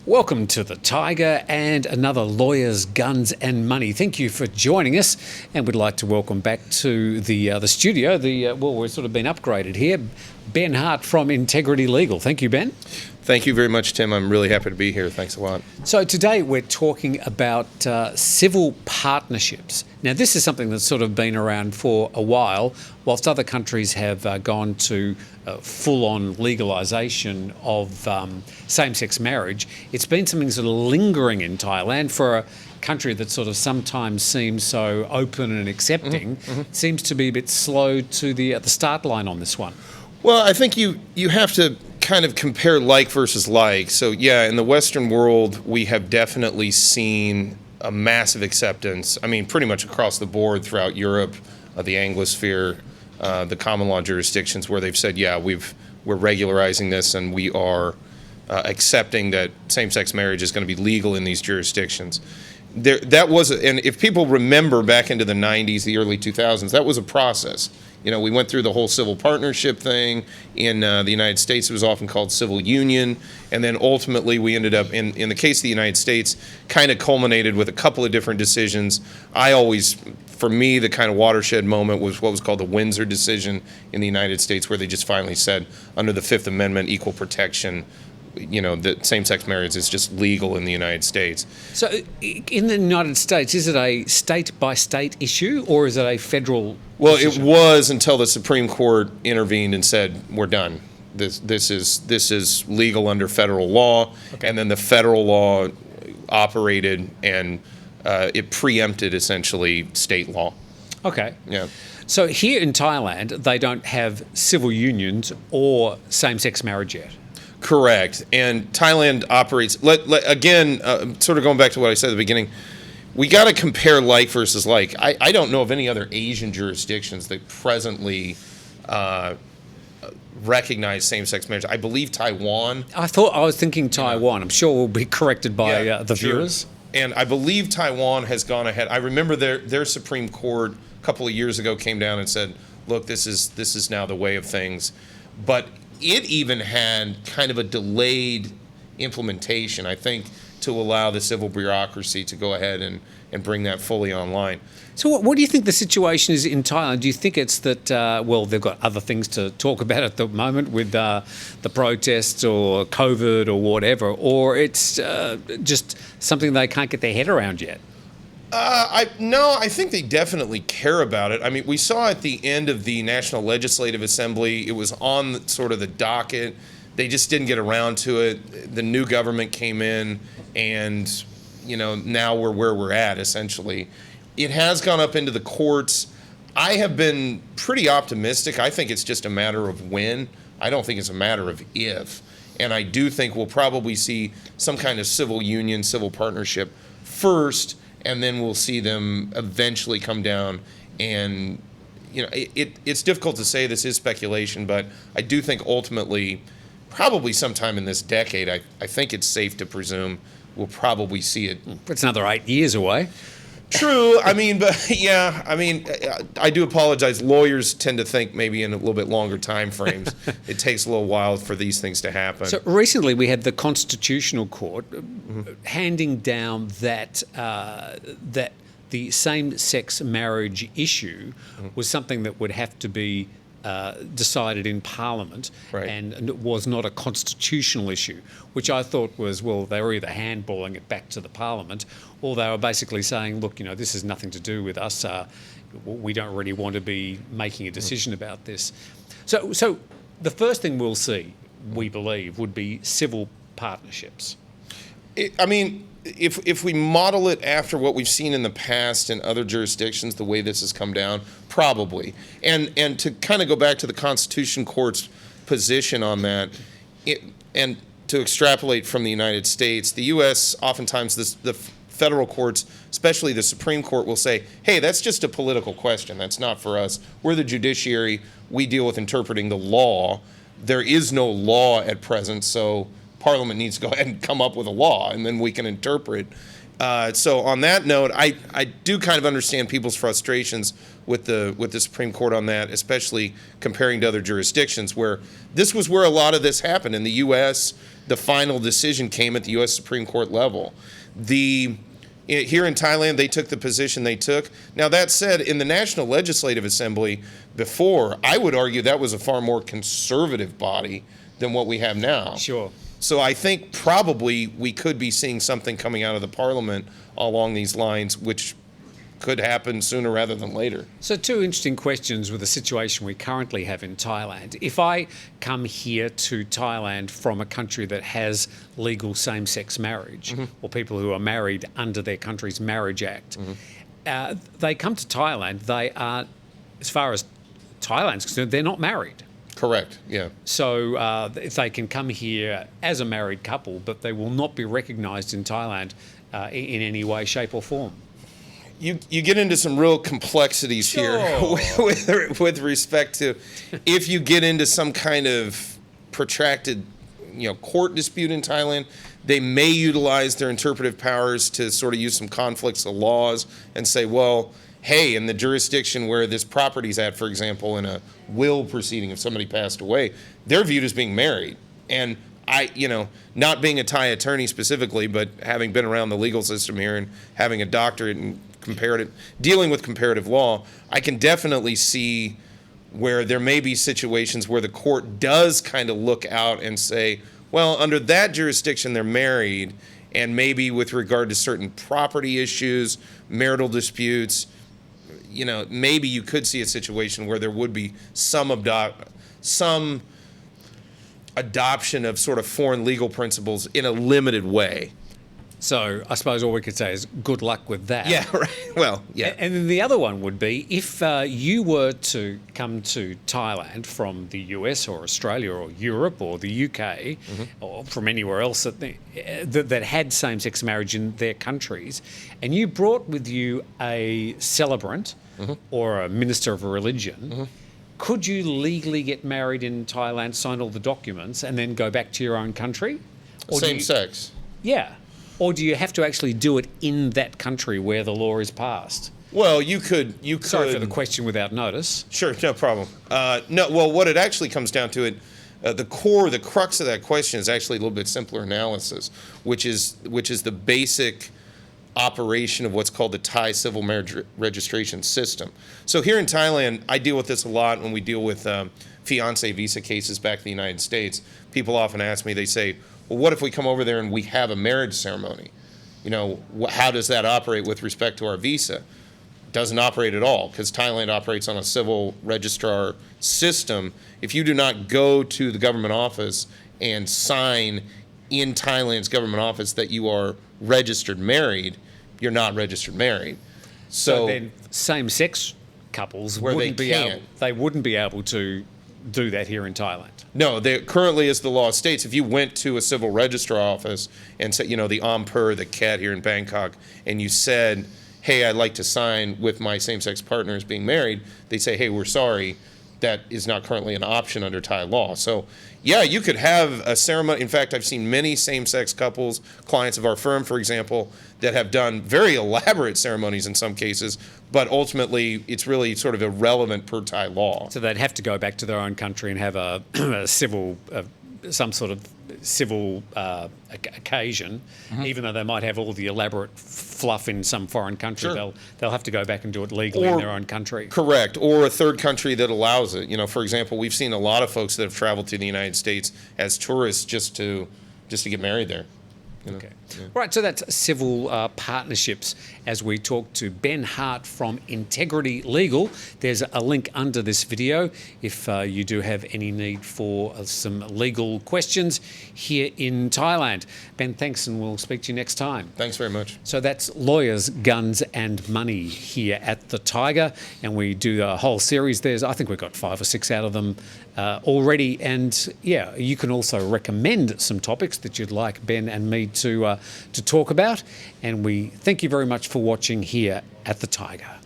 Welcome to the Thaiger and another Lawyers, Guns and Money. Thank you for joining us, and we'd like to welcome back to the studio. We've sort of been upgraded here. Ben Hart from Integrity Legal. Thank you, Ben. Thank you very much, Tim. I'm really happy to be here. Thanks a lot. So today we're talking about civil partnerships. Now, this is something that's sort of been around for a while. Whilst other countries have gone to full-on legalisation of same-sex marriage, it's been something sort of lingering in Thailand for a country that sort of sometimes seems so open and accepting. It seems to be a bit slow to the start line on this one. Well, I think you have to kind of compare like versus like. So, yeah, in the Western world, we have definitely seen a massive acceptance. I mean, pretty much across the board throughout Europe, the Anglosphere, the common law jurisdictions where they've said, yeah, we're regularizing this and we are accepting that same-sex marriage is going to be legal in these jurisdictions. And if people remember back into the 90s, the early 2000s, that was a process. You know, we went through the whole civil partnership thing. In the United States, it was often called civil union. And then ultimately we ended up, in the case of the United States, kind of culminated with a couple of different decisions. For me, the kind of watershed moment was what was called the Windsor decision in the United States, where they just finally said, under the Fifth Amendment, equal protection, you know, that same-sex marriage is just legal in the United States. So in the United States, is it a state-by-state issue or is it a federal Well, decision? It was until the Supreme Court intervened and said, we're done. This is legal under federal law. Okay. And then the federal law operated and it preempted essentially state law. Okay. Yeah. So here in Thailand, they don't have civil unions or same-sex marriage yet. Correct. And Thailand operates, again, sort of going back to what I said at the beginning, we got to compare like versus like. I don't know of any other Asian jurisdictions that presently recognize same-sex marriage. I believe Taiwan. I was thinking Taiwan. I'm sure we'll be corrected by the viewers. And I believe Taiwan has gone ahead. I remember their Supreme Court a couple of years ago came down and said, look, this is now the way of things. But it even had kind of a delayed implementation, I think, to allow the civil bureaucracy to go ahead and bring that fully online. So what do you think the situation is in Thailand? Do you think it's that, they've got other things to talk about at the moment with the protests or COVID or whatever, or it's just something they can't get their head around yet? I think they definitely care about it. I mean, we saw at the end of the National Legislative Assembly, it was on sort of the docket. They just didn't get around to it. The new government came in and, you know, now we're where we're at, essentially. It has gone up into the courts. I have been pretty optimistic. I think it's just a matter of when. I don't think it's a matter of if. And I do think we'll probably see some kind of civil union, civil partnership first, and then we'll see them eventually come down. And, you know, it's difficult to say, this is speculation, but I do think ultimately, probably sometime in this decade, I think it's safe to presume we'll probably see it. It's another 8 years away. True. I mean, but yeah, I mean, I do apologize. Lawyers tend to think maybe in a little bit longer time frames. It takes a little while for these things to happen. So recently we had the Constitutional Court handing down that the same-sex marriage issue was something that would have to be decided in Parliament, right, and it was not a constitutional issue, which I thought was, well, they were either handballing it back to the Parliament, or they were basically saying, look, you know, this has nothing to do with us. We don't really want to be making a decision about this. So the first thing we'll see, we believe, would be civil partnerships. If we model it after what we've seen in the past in other jurisdictions, the way this has come down, probably. And to kind of go back to the Constitution Court's position on that, and to extrapolate from the United States, the U.S. oftentimes, the federal courts, especially the Supreme Court, will say, hey, that's just a political question. That's not for us. We're the judiciary. We deal with interpreting the law. There is no law at present, so Parliament needs to go ahead and come up with a law, and then we can interpret. So on that note, I do kind of understand people's frustrations with the Supreme Court on that, especially comparing to other jurisdictions where this was where a lot of this happened. In the U.S., the final decision came at the U.S. Supreme Court level. Here in Thailand, they took the position they took. Now, that said, in the National Legislative Assembly before, I would argue that was a far more conservative body than what we have now. Sure. So I think probably we could be seeing something coming out of the parliament along these lines, which could happen sooner rather than later. So two interesting questions with the situation we currently have in Thailand. If I come here to Thailand from a country that has legal same-sex marriage, or people who are married under their country's Marriage Act, they come to Thailand, they are, as far as Thailand's concerned, they're not married. Correct, yeah. So if they can come here as a married couple, but they will not be recognised in Thailand in any way, shape or form. You get into some real complexities here with respect to if you get into some kind of protracted, court dispute in Thailand, they may utilize their interpretive powers to sort of use some conflicts of laws and say, well, hey, in the jurisdiction where this property's at, for example, in a will proceeding, if somebody passed away, they're viewed as being married. And I, not being a Thai attorney specifically, but having been around the legal system here and having a doctorate in dealing with comparative law, I can definitely see where there may be situations where the court does kind of look out and say, well, under that jurisdiction, they're married, and maybe with regard to certain property issues, marital disputes, maybe you could see a situation where there would be some adoption of sort of foreign legal principles in a limited way. So I suppose all we could say is good luck with that. Yeah, right. Well, yeah. And then the other one would be if you were to come to Thailand from the US or Australia or Europe or the UK or from anywhere else that had same-sex marriage in their countries, and you brought with you a celebrant or a minister of a religion, could you legally get married in Thailand, sign all the documents, and then go back to your own country? Or Same sex. Yeah. Or do you have to actually do it in that country where the law is passed? Well, you could. Sorry for the question without notice. Sure, no problem. No, well, what it actually comes down to, the crux of that question is actually a little bit simpler analysis, which is the basic operation of what's called the Thai civil marriage registration system. So here in Thailand, I deal with this a lot when we deal with fiancé visa cases back in the United States. People often ask me, they say, well, what if we come over there and we have a marriage ceremony? How does that operate with respect to our visa? Doesn't operate at all, because Thailand operates on a civil registrar system. If you do not go to the government office and sign in Thailand's government office that you are registered married, you're not registered married. So then same-sex couples wouldn't be able to do that here in Thailand. No, currently, as the law states, if you went to a civil registrar office and said, the Ampur, the CAT here in Bangkok, and you said, hey, I'd like to sign with my same-sex partner as being married, they say, hey, we're sorry, that is not currently an option under Thai law. So, yeah, you could have a ceremony. In fact, I've seen many same-sex couples, clients of our firm, for example, that have done very elaborate ceremonies in some cases, but ultimately it's really sort of irrelevant per Thai law. So they'd have to go back to their own country and have a civil, some sort of civil occasion, even though they might have all the elaborate fluff in some foreign country. Sure. They'll have to go back and do it legally in their own country. Correct, or a third country that allows it. For example, we've seen a lot of folks that have traveled to the United States as tourists just to get married there. Okay. Yeah. Right, so that's civil partnerships as we talk to Ben Hart from Integrity Legal. There's a link under this video if you do have any need for some legal questions here in Thailand. Ben, thanks, and we'll speak to you next time. Thanks very much. So that's Lawyers, Guns and Money here at the Thaiger, and we do a whole series. I think we've got 5 or 6 out of them already, and yeah, you can also recommend some topics that you'd like Ben and me to talk about, and we thank you very much for watching here at the Thaiger.